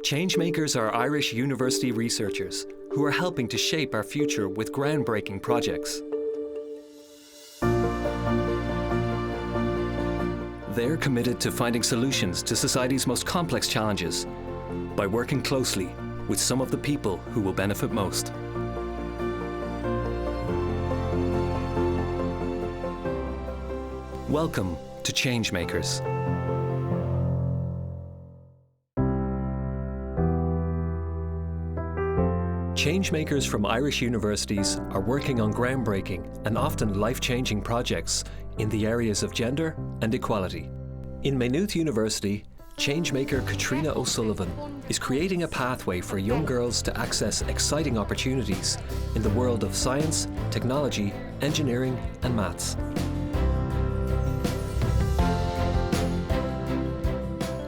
Changemakers are Irish university researchers who are helping to shape our future with groundbreaking projects. They're committed to finding solutions to society's most complex challenges by working closely with some of the people who will benefit most. Welcome to Changemakers. Changemakers from Irish universities are working on groundbreaking and often life-changing projects in the areas of gender and equality. In Maynooth University, changemaker KATRIONA O'Sullivan is creating a pathway for young girls to access exciting opportunities in the world of science, technology, engineering and maths.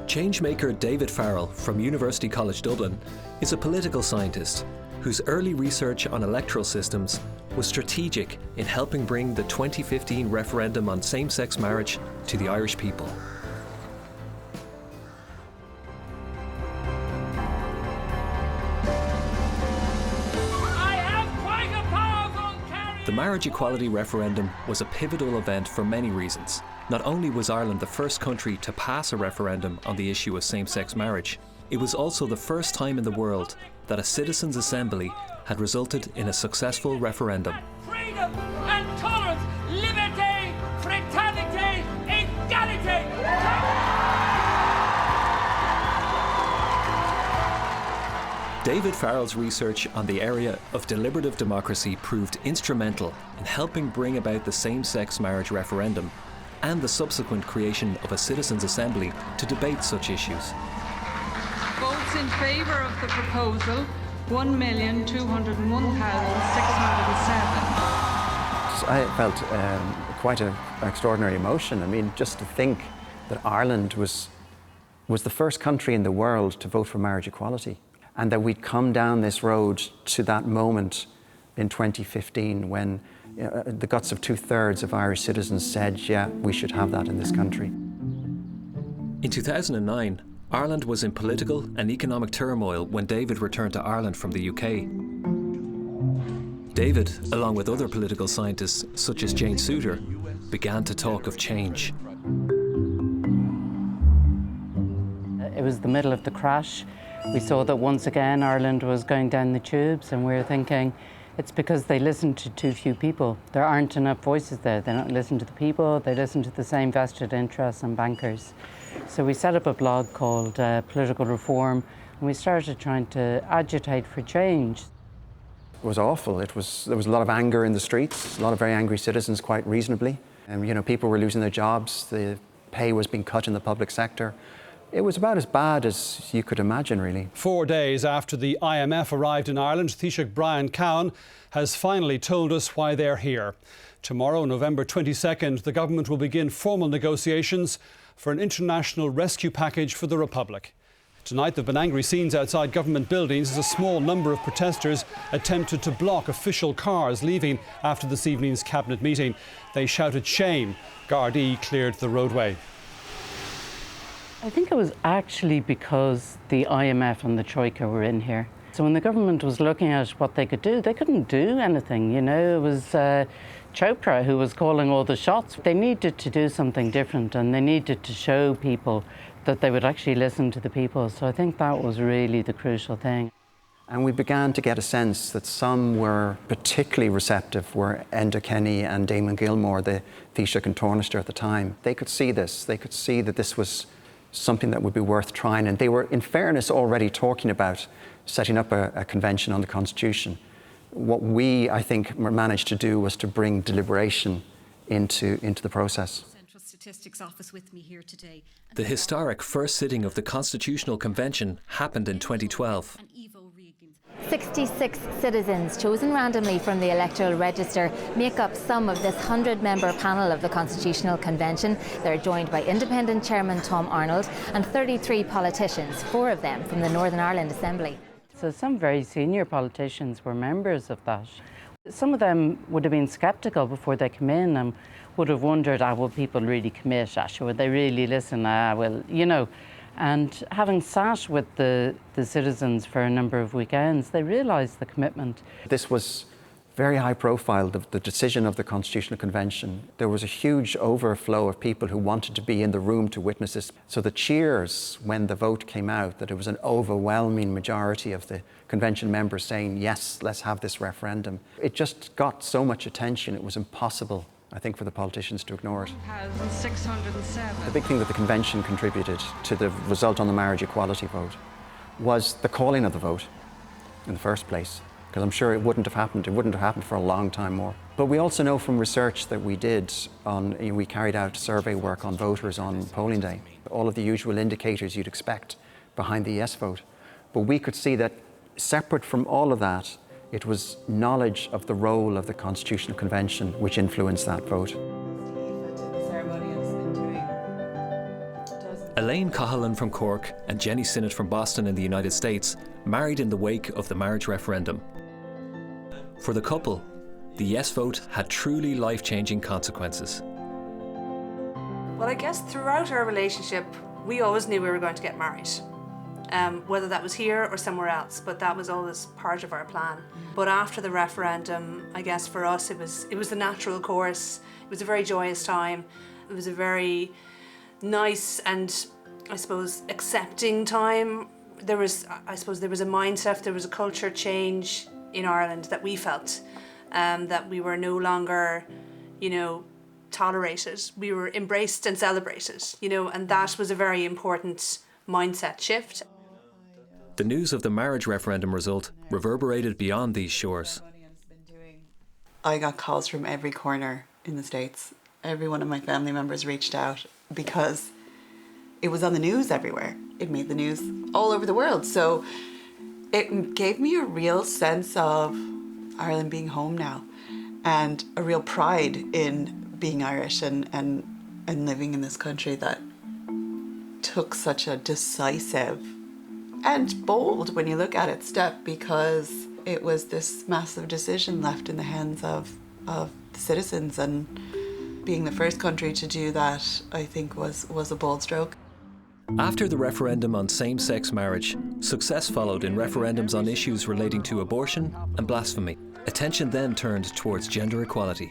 Changemaker David FARRELL from University College Dublin is a political scientist whose early research on electoral systems was strategic in helping bring the 2015 referendum on same-sex marriage to the Irish people. The marriage equality referendum was a pivotal event for many reasons. Not only was Ireland the first country to pass a referendum on the issue of same-sex marriage, it was also the first time in the world that a citizens' assembly had resulted in a successful referendum. Freedom and tolerance, liberté, fraternité, égalité. David FARRELL's research on the area of deliberative democracy proved instrumental in helping bring about the same-sex marriage referendum and the subsequent creation of a citizens' assembly to debate such issues. Votes in favour of the proposal, 1,201,607. I felt quite an extraordinary emotion. I mean, just to think that Ireland was the first country in the world to vote for marriage equality, and that we'd come down this road to that moment in 2015 when the guts of 2/3 of Irish citizens said, yeah, we should have that in this country. In 2009, Ireland was in political and economic turmoil when David returned to Ireland from the UK. David, along with other political scientists such as Jane Souter, began to talk of change. It was the middle of the crash. We saw that once again Ireland was going down the tubes, and we were thinking it's because they listen to too few people. There aren't enough voices there. They don't listen to the people, they listen to the same vested interests and bankers. So we set up a blog called Political Reform, and we started trying to agitate for change. It was awful. There was a lot of anger in the streets, a lot of very angry citizens, quite reasonably. And people were losing their jobs, the pay was being cut in the public sector. It was about as bad as you could imagine, really. 4 days after the IMF arrived in Ireland, Taoiseach Brian Cowan has finally told us why they're here. Tomorrow, November 22nd, the government will begin formal negotiations for an international rescue package for the Republic. Tonight, there have been angry scenes outside government buildings as a small number of protesters attempted to block official cars leaving after this evening's cabinet meeting. They shouted shame. Gardaí cleared the roadway. I think it was actually because the IMF and the Troika were in here. So when the government was looking at what they could do, they couldn't do anything, It was Chopra who was calling all the shots. They needed to do something different, and they needed to show people that they would actually listen to the people. So I think that was really the crucial thing. And we began to get a sense that some were particularly receptive, were Enda Kenny and Damon Gilmore, the Taoiseach and Taoiseach at the time. They could see this. They could see that this was something that would be worth trying. And they were, in fairness, already talking about setting up a convention on the Constitution. What we, I think, managed to do was to bring deliberation into the process. Central Statistics Office with me here today. The historic first sitting of the Constitutional Convention happened in 2012. 66 citizens chosen randomly from the electoral register make up some of this 100-member panel of the Constitutional Convention. They're joined by independent chairman Tom Arnold and 33 politicians, 4 of them from the Northern Ireland Assembly. So some very senior politicians were members of that. Some of them would have been sceptical before they came in and would have wondered, will people really commit? Will they really listen? And having sat with the citizens for a number of weekends, they realised the commitment. This was very high profile, the decision of the Constitutional Convention. There was a huge overflow of people who wanted to be in the room to witness this. So the cheers when the vote came out, that it was an overwhelming majority of the convention members saying, yes, let's have this referendum. It just got so much attention, it was impossible, I think, for the politicians to ignore it. 1,607. The big thing that the convention contributed to the result on the marriage equality vote was the calling of the vote in the first place, because I'm sure it wouldn't have happened. It wouldn't have happened for a long time more. But we also know from research that we did we carried out survey work on voters on polling day, all of the usual indicators you'd expect behind the yes vote. But we could see that separate from all of that, it was knowledge of the role of the Constitutional Convention which influenced that vote. Elaine Cahalan from Cork and Jenny Sinnott from Boston in the United States married in the wake of the marriage referendum. For the couple, the yes vote had truly life-changing consequences. Well, I guess throughout our relationship, we always knew we were going to get married. Whether that was here or somewhere else, but that was always part of our plan. But after the referendum, I guess for us it was the natural course. It was a very joyous time. It was a very nice and, I suppose, accepting time. There was a mindset, there was a culture change in Ireland that we felt, that we were no longer, tolerated. We were embraced and celebrated, and that was a very important mindset shift. The news of the marriage referendum result reverberated beyond these shores. I got calls from every corner in the States. Every one of my family members reached out because it was on the news everywhere. It made the news all over the world. So it gave me a real sense of Ireland being home now, and a real pride in being Irish and living in this country that took such a decisive and bold, when you look at it, step, because it was this massive decision left in the hands of the citizens, and being the first country to do that, I think, was a bold stroke. After the referendum on same-sex marriage, success followed in referendums on issues relating to abortion and blasphemy. Attention then turned towards gender equality.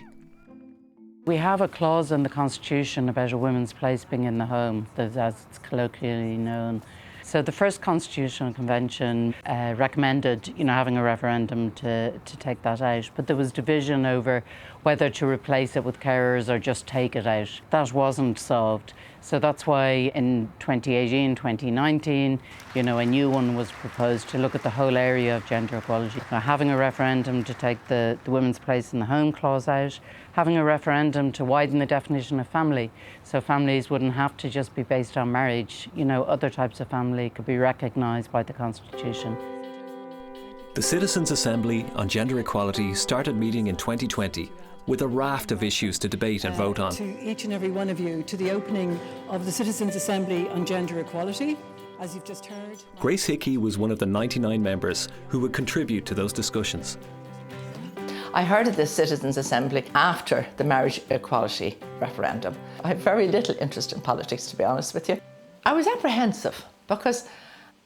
We have a clause in the Constitution about a woman's place being in the home, as it's colloquially known. So the first Constitutional Convention recommended, having a referendum to take that out, but there was division over whether to replace it with carers or just take it out. That wasn't solved. So that's why in 2018, 2019, a new one was proposed to look at the whole area of gender equality. Now, having a referendum to take the women's place in the home clause out, having a referendum to widen the definition of family, so families wouldn't have to just be based on marriage. Other types of family could be recognised by the Constitution. The Citizens' Assembly on Gender Equality started meeting in 2020 with a raft of issues to debate and vote on. To each and every one of you, to the opening of the Citizens' Assembly on Gender Equality, as you've just heard. Grace Hickey was one of the 99 members who would contribute to those discussions. I heard of this Citizens' Assembly after the marriage equality referendum. I have very little interest in politics, to be honest with you. I was apprehensive because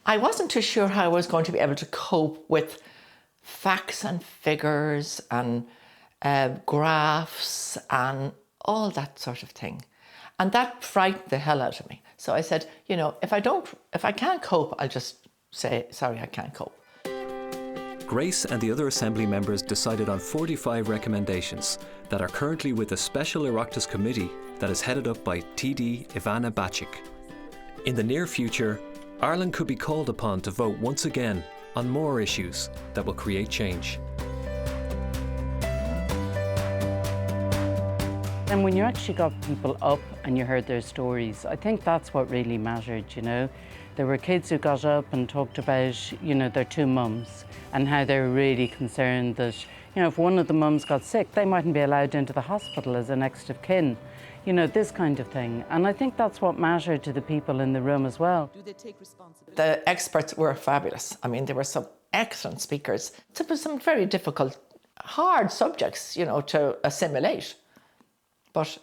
I wasn't too sure how I was going to be able to cope with facts and figures and graphs and all that sort of thing. And that frightened the hell out of me. So I said, if I can't cope, I'll just say, sorry, I can't cope. Grace and the other Assembly members decided on 45 recommendations that are currently with a special Oireachtas committee that is headed up by TD Ivana Bacik. In the near future, Ireland could be called upon to vote once again on more issues that will create change. And when you actually got people up and you heard their stories, I think that's what really mattered, There were kids who got up and talked about, their two mums and how they were really concerned that, if one of the mums got sick, they mightn't be allowed into the hospital as a next of kin. This kind of thing. And I think that's what mattered to the people in the room as well. Do they take responsibility? The experts were fabulous. I mean, there were some excellent speakers. There were some very difficult, hard subjects, to assimilate. But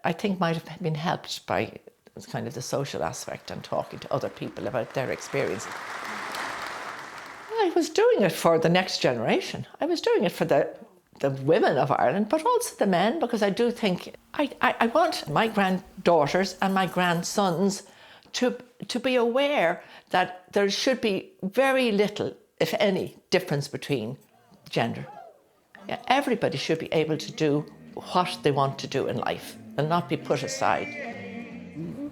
I think might have been helped by It's kind of the social aspect and talking to other people about their experience. I was doing it for the next generation. I was doing it for the women of Ireland, but also the men, because I do think I want my granddaughters and my grandsons to be aware that there should be very little, if any, difference between gender. Yeah, everybody should be able to do what they want to do in life and not be put aside.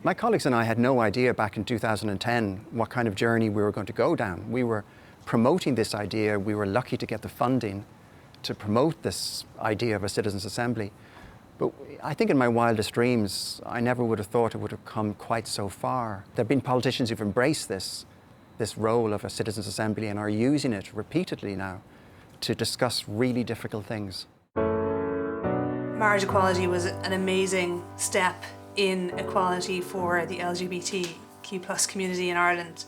My colleagues and I had no idea back in 2010 what kind of journey we were going to go down. We were promoting this idea. We were lucky to get the funding to promote this idea of a citizens' assembly. But I think in my wildest dreams, I never would have thought it would have come quite so far. There have been politicians who've embraced this role of a citizens' assembly and are using it repeatedly now to discuss really difficult things. Marriage equality was an amazing step in equality for the LGBTQ+ community in Ireland.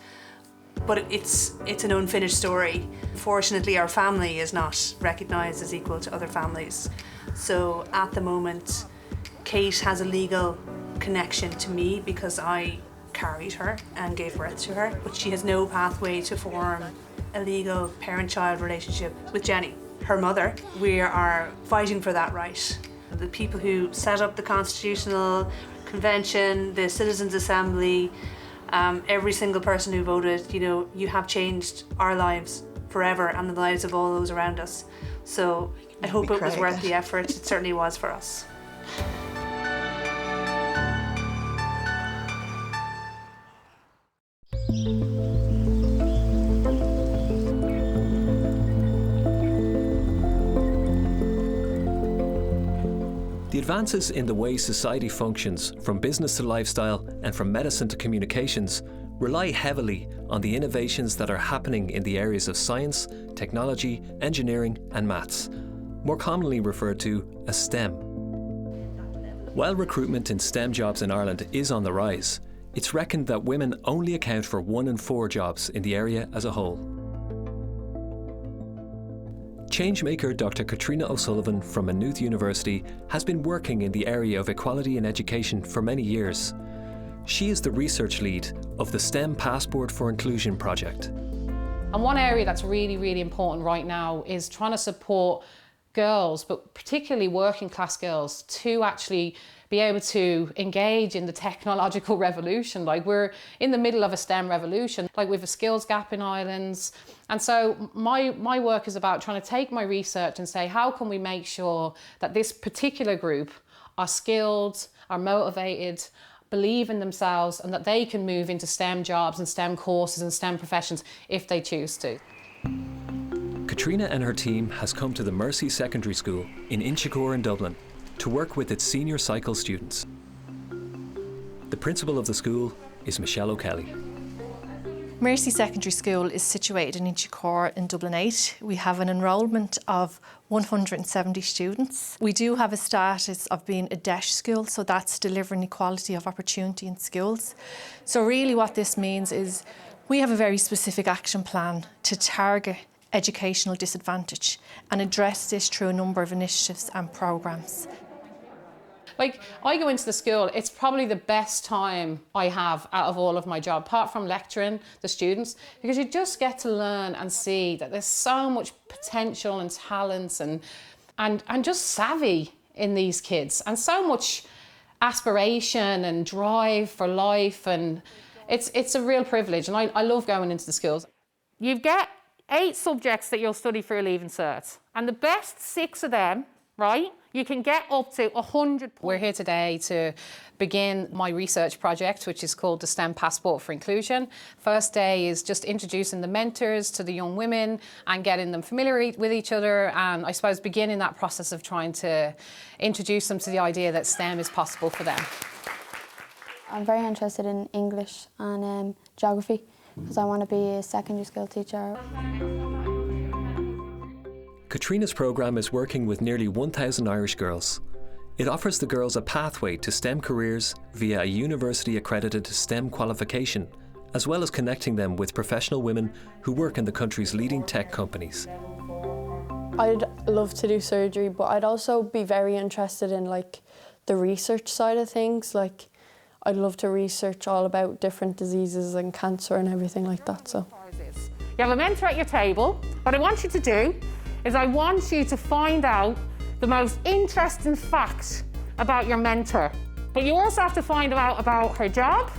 But it's an unfinished story. Fortunately, our family is not recognised as equal to other families. So at the moment, Kate has a legal connection to me because I carried her and gave birth to her, but she has no pathway to form a legal parent-child relationship with Jenny, her mother. We are fighting for that right. The people who set up the Constitutional Convention, the Citizens' Assembly, every single person who voted, you know, you have changed our lives forever and the lives of all those around us. So I hope it was worth the effort. It certainly was for us. The advances in the way society functions, from business to lifestyle and from medicine to communications, rely heavily on the innovations that are happening in the areas of science, technology, engineering and maths, more commonly referred to as STEM. While recruitment in STEM jobs in Ireland is on the rise, it's reckoned that women only account for 1 in 4 jobs in the area as a whole. Changemaker Dr. KATRIONA O'Sullivan from Maynooth University has been working in the area of equality in education for many years. She is the research lead of the STEM Passport for Inclusion project. And one area that's really, really important right now is trying to support girls, but particularly working class girls, to actually be able to engage in the technological revolution. Like, we're in the middle of a STEM revolution, like we have a skills gap in Ireland. And so my work is about trying to take my research and say, how can we make sure that this particular group are skilled, are motivated, believe in themselves, and that they can move into STEM jobs and STEM courses and STEM professions if they choose to. KATRIONA and her team has come to the Mercy Secondary School in Inchicore in Dublin to work with its senior cycle students. The principal of the school is Michelle O'Kelly. Mercy Secondary School is situated in Inchicore in Dublin 8. We have an enrolment of 170 students. We do have a status of being a DEIS school, so that's delivering equality of opportunity in schools. So really what this means is we have a very specific action plan to target educational disadvantage and address this through a number of initiatives and programmes. Like, I go into the school, it's probably the best time I have out of all of my job, apart from lecturing the students, because you just get to learn and see that there's so much potential and talent and just savvy in these kids, and so much aspiration and drive for life, and it's a real privilege, and I love going into the schools. You get 8 subjects that you'll study for your Leaving Cert, and the best 6 of them, right, you can get up to 100. We're here today to begin my research project, which is called the STEM Passport for Inclusion. First day is just introducing the mentors to the young women and getting them familiar with each other, and I suppose beginning that process of trying to introduce them to the idea that STEM is possible for them. I'm very interested in English and geography because I want to be a secondary school teacher. KATRIONA's programme is working with nearly 1,000 Irish girls. It offers the girls a pathway to STEM careers via a university-accredited STEM qualification, as well as connecting them with professional women who work in the country's leading tech companies. I'd love to do surgery, but I'd also be very interested in like the research side of things. Like, I'd love to research all about different diseases and cancer and everything like that. So. You have a mentor at your table. What I want you to do is I want you to find out the most interesting fact about your mentor. But you also have to find out about her job,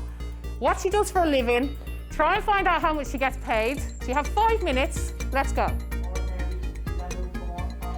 what she does for a living, try and find out how much she gets paid. So you have 5 minutes, let's go.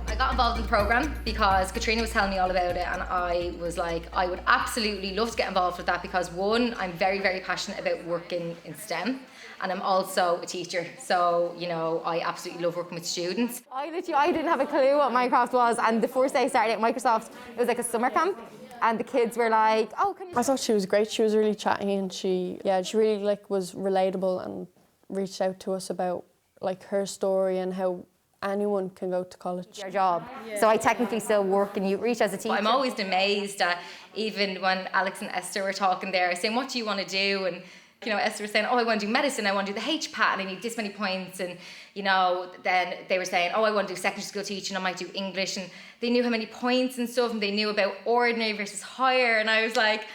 I got involved in the programme because Katrina was telling me all about it, and I was like, I would absolutely love to get involved with that because one, I'm very, very passionate about working in STEM, and I'm also a teacher, so you know, I absolutely love working with students. I didn't have a clue what Minecraft was, and the first day I started at Microsoft, it was like a summer camp, and the kids were like, "Oh, can you?" I thought she was great. She was really chatty, and she really was relatable and reached out to us about like her story and how anyone can go to college. Your job. So I technically still work in outreach as a teacher. I'm always amazed at, even when Alex and Esther were talking there, saying, what do you want to do? And you know, Esther was saying, oh, I want to do medicine, I want to do the HPAT, and I need this many points. And you know, then they were saying, oh, I want to do secondary school teaching, I might do English. And they knew how many points and stuff, and they knew about ordinary versus higher. And I was like,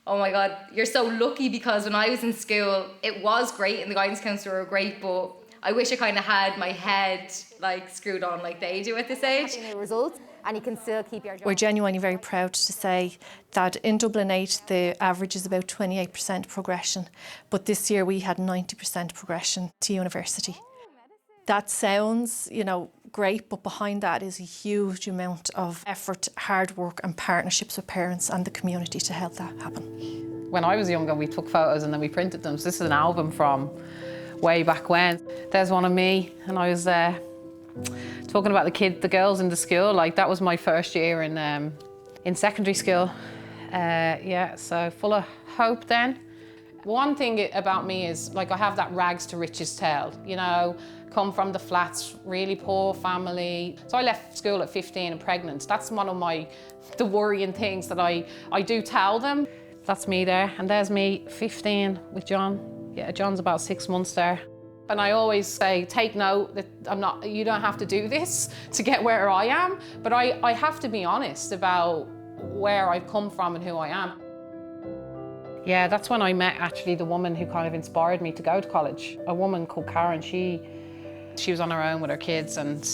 oh my God, you're so lucky, because when I was in school, it was great and the guidance counsellor were great, but I wish I kind of had my head like screwed on like they do at this age. Results, and you can still keep your job. We're genuinely very proud to say that in Dublin 8 the average is about 28% progression, but this year we had 90% progression to university. That sounds, you know, great, but behind that is a huge amount of effort, hard work and partnerships with parents and the community to help that happen. When I was younger, we took photos and then we printed them. So this is an album from way back when. There's one of me, and I was talking about the girls in the school. Like, that was my first year in secondary school. Yeah, so full of hope then. One thing about me is, like, I have that rags to riches tale, you know, come from the flats, really poor family. So I left school at 15 and pregnant. That's one of the worrying things that I do tell them. That's me there, and there's me 15 with John. Yeah, John's about 6 months there. And I always say, take note that you don't have to do this to get where I am, but I have to be honest about where I've come from and who I am. Yeah, that's when I met actually the woman who kind of inspired me to go to college. A woman called Karen. She was on her own with her kids, and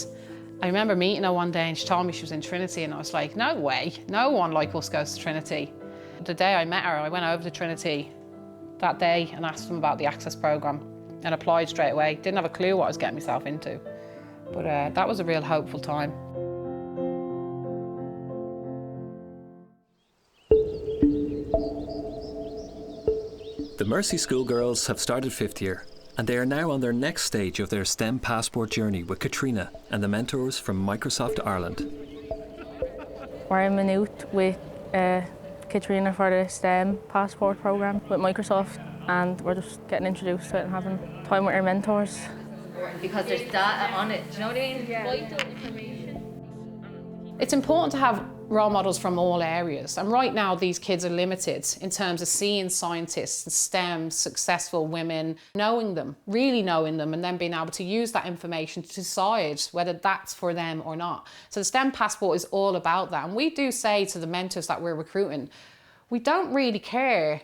I remember meeting her one day and she told me she was in Trinity, and I was like, no way, no one like us goes to Trinity. The day I met her, I went over to Trinity that day and asked them about the Access programme and applied straight away. Didn't have a clue what I was getting myself into, but that was a real hopeful time. The Mercy schoolgirls have started 5th year, and they are now on their next stage of their STEM passport journey with Katrina and the mentors from Microsoft Ireland. We're in Maynooth with Katrina for the STEM passport programme with Microsoft, and we're just getting introduced to it and having time with our mentors. Because there's data on it, do you know what I mean? Yeah. Vital information. It's important to have role models from all areas, and right now these kids are limited in terms of seeing scientists and STEM successful women, knowing them, really knowing them, and then being able to use that information to decide whether that's for them or not. So the STEM passport is all about that, and we do say to the mentors that we're recruiting, we don't really care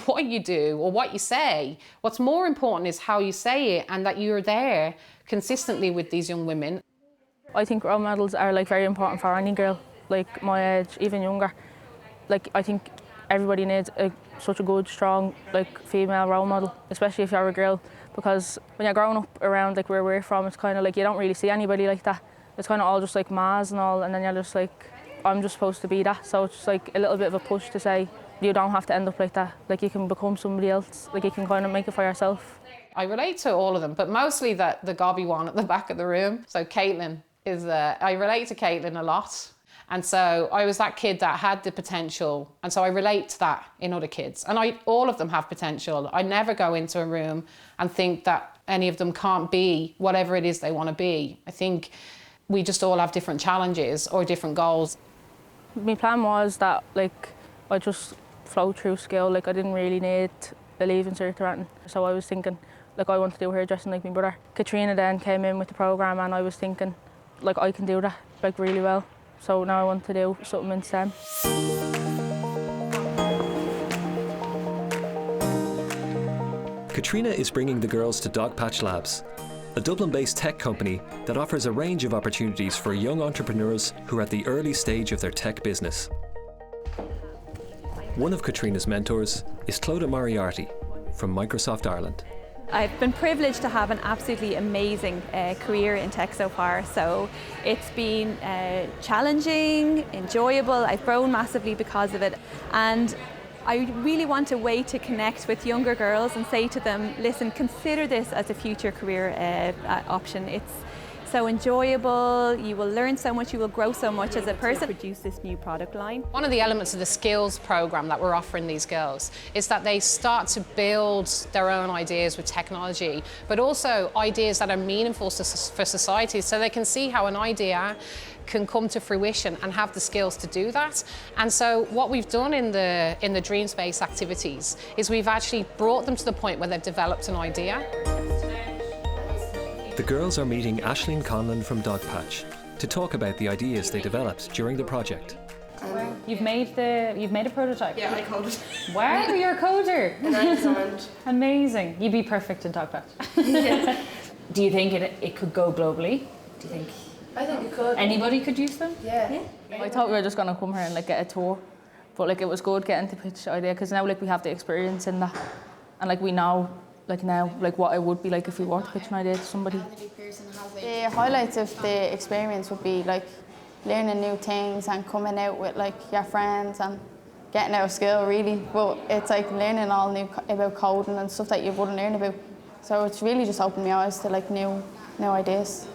what you do or what you say. What's more important is how you say it, and that you're there consistently with these young women. I think role models are like very important for any girl, like my age, even younger. Like, I think everybody needs such a good, strong, like, female role model, especially if you're a girl, because when you're growing up around like where we're from, it's kind of like you don't really see anybody like that. It's kind of all just like mas and all, and then you're just like, I'm just supposed to be that. So it's just like a little bit of a push to say you don't have to end up like that. Like, you can become somebody else. Like, you can kind of make it for yourself. I relate to all of them, but mostly the gobby one at the back of the room. So Caitlin is, I relate to Caitlin a lot. And so I was that kid that had the potential. And so I relate to that in other kids. And all of them have potential. I never go into a room and think that any of them can't be whatever it is they want to be. I think we just all have different challenges or different goals. My plan was that, like, I just flow through school. Like, I didn't really need a leaving cert or anything. So I was thinking, like, I want to do hairdressing like my brother. Katrina then came in with the programme, and I was thinking, like, I can do that, like, really well. So now I want to do something in STEM. KATRIONA is bringing the girls to Dogpatch Labs, a Dublin-based tech company that offers a range of opportunities for young entrepreneurs who are at the early stage of their tech business. One of KATRIONA's mentors is Clodagh Moriarty from Microsoft Ireland. I've been privileged to have an absolutely amazing career in tech so far. So it's been challenging, enjoyable. I've grown massively because of it. And I really want a way to connect with younger girls and say to them, listen, consider this as a future career option. It's so enjoyable, you will learn so much, you will grow so much as a person. Produce this new product line. One of the elements of the skills program that we're offering these girls is that they start to build their own ideas with technology, but also ideas that are meaningful for society, so they can see how an idea can come to fruition and have the skills to do that. And so what we've done in the Dream Space activities is we've actually brought them to the point where they've developed an idea. The girls are meeting Aisling Conlon from Dogpatch to talk about the ideas they developed during the project. You've made a prototype? Yeah, I coded. Wow, you're a coder! And I designed. Amazing. You'd be perfect in Dogpatch. Yeah. Do you think it could go globally? Do you think? I think it could. Anybody could use them? Yeah. I thought we were just going to come here and get a tour, but it was good getting to pitch the idea, because now we have the experience in that, and we know what it would be like if we were to pitch an idea to somebody. The highlights of the experience would be learning new things and coming out with your friends and getting out of school really, but it's learning all new about coding and stuff that you wouldn't learn about. So it's really just opened my eyes to new ideas.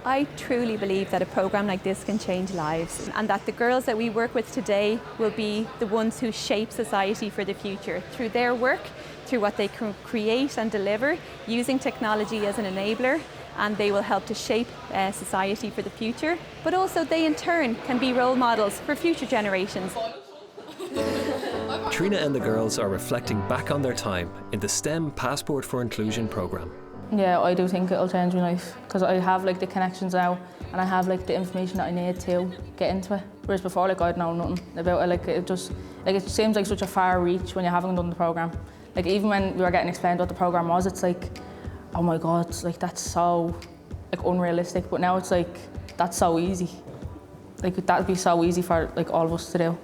I truly believe that a programme like this can change lives, and that the girls that we work with today will be the ones who shape society for the future through their work, through what they can create and deliver, using technology as an enabler, and they will help to shape society for the future, but also they in turn can be role models for future generations. Trina and the girls are reflecting back on their time in the STEM Passport for Inclusion programme. Yeah, I do think it'll change my life, because I have the connections now, and I have the information that I need to get into it. Whereas before, I'd know nothing about it. It seems like such a far reach when you haven't done the programme. Even when we were getting explained what the programme was, it's oh my God, that's so unrealistic. But now it's that's so easy. That'd be so easy for all of us to do.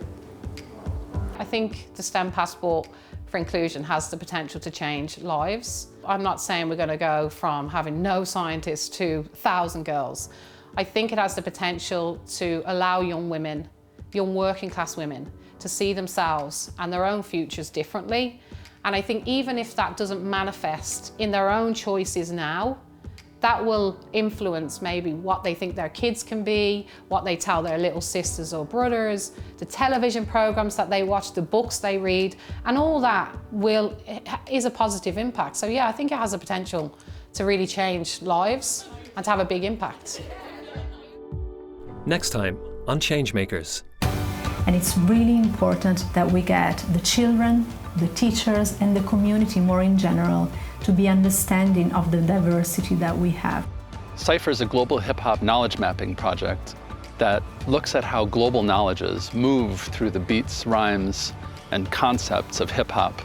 I think the STEM Passport for Inclusion has the potential to change lives. I'm not saying we're going to go from having no scientists to 1,000 girls. I think it has the potential to allow young women, young working class women, to see themselves and their own futures differently. And I think even if that doesn't manifest in their own choices now, that will influence maybe what they think their kids can be, what they tell their little sisters or brothers, the television programs that they watch, the books they read, and all that is a positive impact. So yeah, I think it has the potential to really change lives and to have a big impact. Next time on Changemakers. And it's really important that we get the children, the teachers, and the community more in general to be understanding of the diversity that we have. Cypher is a global hip-hop knowledge mapping project that looks at how global knowledges move through the beats, rhymes, and concepts of hip-hop